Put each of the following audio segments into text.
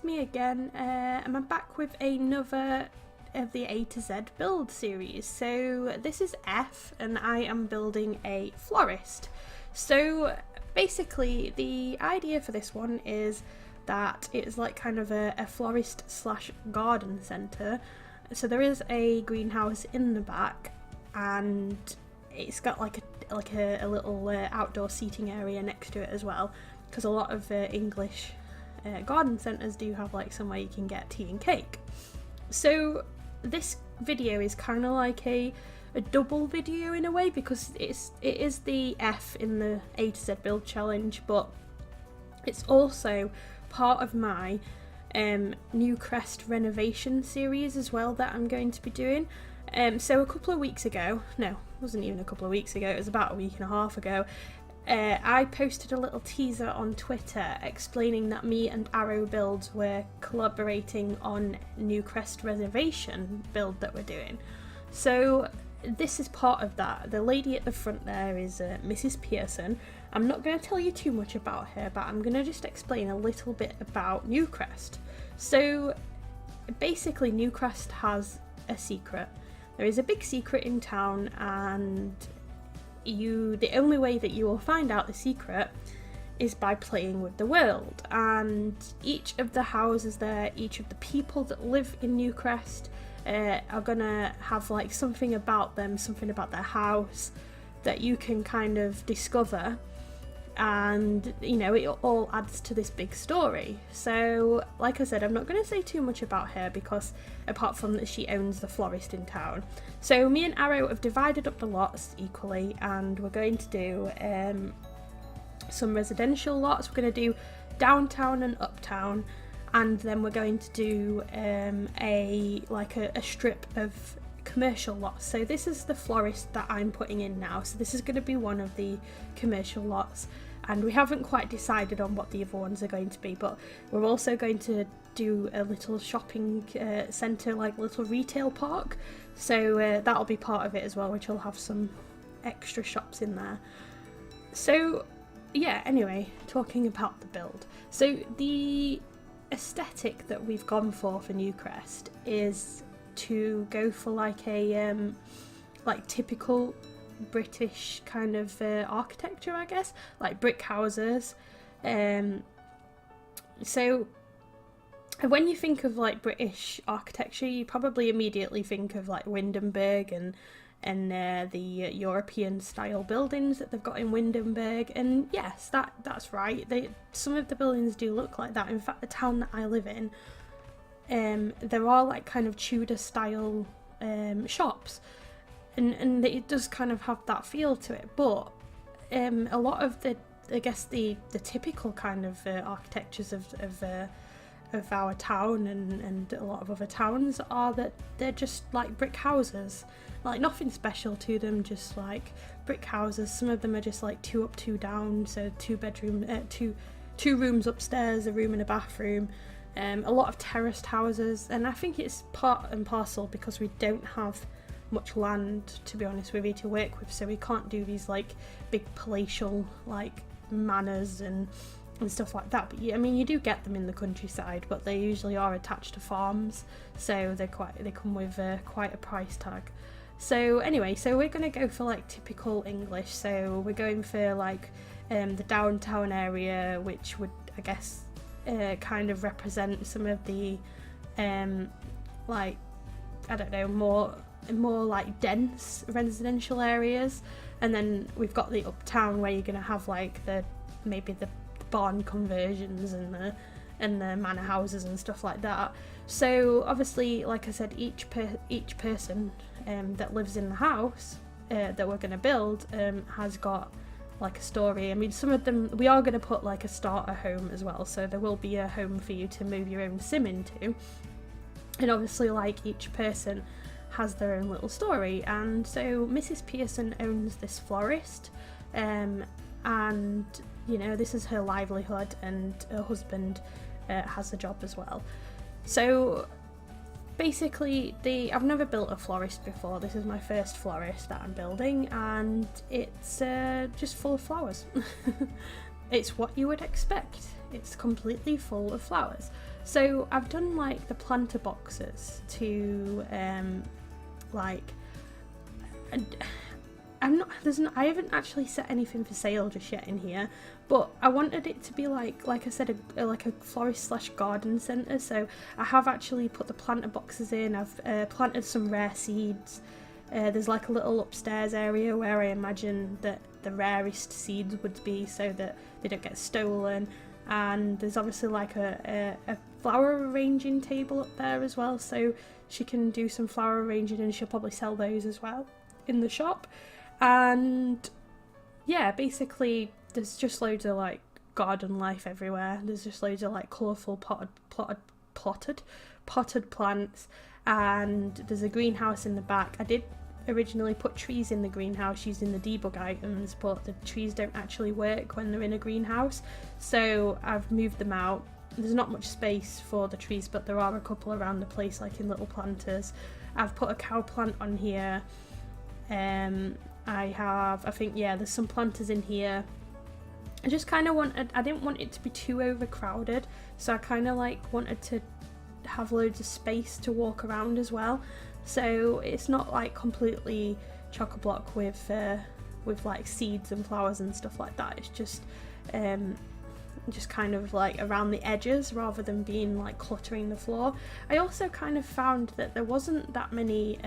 it's me again, and I'm back with another of the A to Z build series. So this is F, and I am building a florist. So basically the idea for this one is that it's like kind of a florist slash garden centre. So there is a greenhouse in the back, and it's got like a little outdoor seating area next to it as well, because a lot of English garden centres do have like somewhere you can get tea and cake. So this video is kind of like a double video in a way, because it is the F in the A to Z build challenge, but it's also part of my New Crest renovation series as well that I'm going to be doing. So a couple of weeks ago, no, it wasn't even a couple of weeks ago, it was about a week and a half ago, I posted a little teaser on Twitter explaining that me and Arrow Builds were collaborating on New Crest renovation build that we're doing. So this is part of that. The lady at the front there is Mrs. Pearson. I'm not going to tell you too much about her, but I'm going to just explain a little bit about New Crest. So basically New Crest has a secret. There is a big secret in town, and the only way that you will find out the secret is by playing with the world. And each of the houses there, each of the people that live in New Crest are gonna have like something about them, something about their house that you can kind of discover, and you know, it all adds to this big story. So like I said, I'm not going to say too much about her, because apart from that she owns the florist in town. So me and Arrow have divided up the lots equally, and we're going to do some residential lots. We're going to do downtown and uptown, and then we're going to do a strip of commercial lots. So this is the florist that I'm putting in now, so this is going to be one of the commercial lots, and we haven't quite decided on what the other ones are going to be, but we're also going to do a little shopping centre, like little retail park, so that'll be part of it as well, which will have some extra shops in there. So yeah, anyway, talking about the build, so the aesthetic that we've gone for New Crest is to go for like a typical British kind of architecture, I guess, like brick houses. So when you think of like British architecture, you probably immediately think of like Windenburg and the European style buildings that they've got in Windenburg, and yes, that's right. Some of the buildings do look like that. In fact, the town that I live in, there are like kind of Tudor style shops, and it does kind of have that feel to it, but a lot of the typical kind of architectures of our town and a lot of other towns are that they're just like brick houses, like nothing special to them, just like brick houses. Some of them are just like 2 up 2 down, so two rooms upstairs, a room and a bathroom. A lot of terraced houses, and I think it's part and parcel because we don't have much land, to be honest with you, to work with, so we can't do these like big palatial like manors and stuff like that. But yeah, I mean, you do get them in the countryside, but they usually are attached to farms, so they come with quite a price tag. So anyway, so we're going to go for like typical English, so we're going for like the downtown area, which would, I guess, kind of represent some of the like, I don't know, more like dense residential areas, and then we've got the uptown where you're gonna have like maybe the barn conversions and the manor houses and stuff like that. So obviously, like I said, each person that lives in the house that we're gonna build has got like a story. I mean, some of them, we are going to put like a starter home as well, so there will be a home for you to move your own sim into, and obviously like each person has their own little story. And so Mrs. Pearson owns this florist, and you know, this is her livelihood, and her husband has a job as well. So basically, I've never built a florist before. This is my first florist that I'm building, and it's just full of flowers. it's what you would expect. It's completely full of flowers. So I've done like the planter boxes to like, I haven't actually set anything for sale just yet in here, but I wanted it to be like I said, like a florist / garden centre. So I have actually put the planter boxes in. I've planted some rare seeds. There's like a little upstairs area where I imagine that the rarest seeds would be, so that they don't get stolen. And there's obviously like a flower arranging table up there as well, so she can do some flower arranging, and she'll probably sell those as well in the shop. And yeah, basically there's just loads of like garden life everywhere. There's just loads of like colourful potted plants, and there's a greenhouse in the back. I did originally put trees in the greenhouse using the debug items, but the trees don't actually work when they're in a greenhouse, so I've moved them out. There's not much space for the trees, but there are a couple around the place, like in little planters. I've put a cow plant on here. I think there's some planters in here. I just kind of I didn't want it to be too overcrowded, so I kind of like wanted to have loads of space to walk around as well. So it's not like completely chock-a-block with like seeds and flowers and stuff like that. It's just kind of like around the edges rather than being like cluttering the floor. I also kind of found that there wasn't that many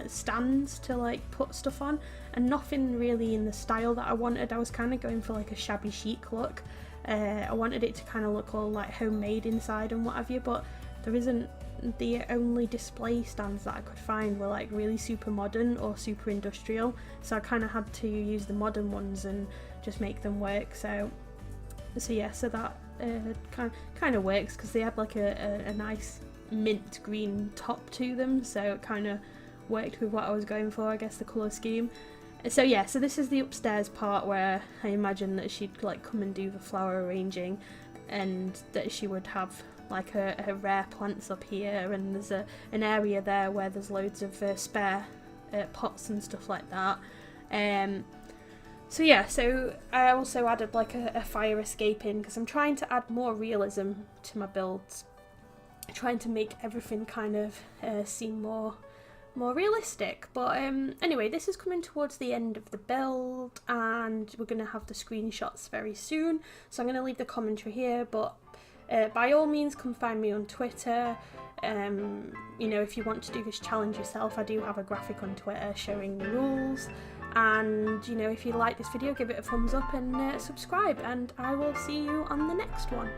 stands to like put stuff on, and nothing really in the style that I wanted. I was kind of going for like a shabby chic look. I wanted it to kind of look all like homemade inside and what have you, but there isn't. The only display stands that I could find were like really super modern or super industrial, so I kind of had to use the modern ones and just make them work. So that kind of works, because they had like a nice mint green top to them, so it kind of worked with what I was going for, I guess, the colour scheme. So this is the upstairs part where I imagine that she'd like come and do the flower arranging, and that she would have like her rare plants up here, and there's an area there where there's loads of spare pots and stuff like that. So I also added like a fire escape in, because I'm trying to add more realism to my builds, trying to make everything kind of seem more realistic. But anyway, this is coming towards the end of the build, and we're going to have the screenshots very soon, so I'm going to leave the commentary here, but by all means come find me on Twitter. If you want to do this challenge yourself, I do have a graphic on Twitter showing the rules. And if you like this video, give it a thumbs up and subscribe, and I will see you on the next one.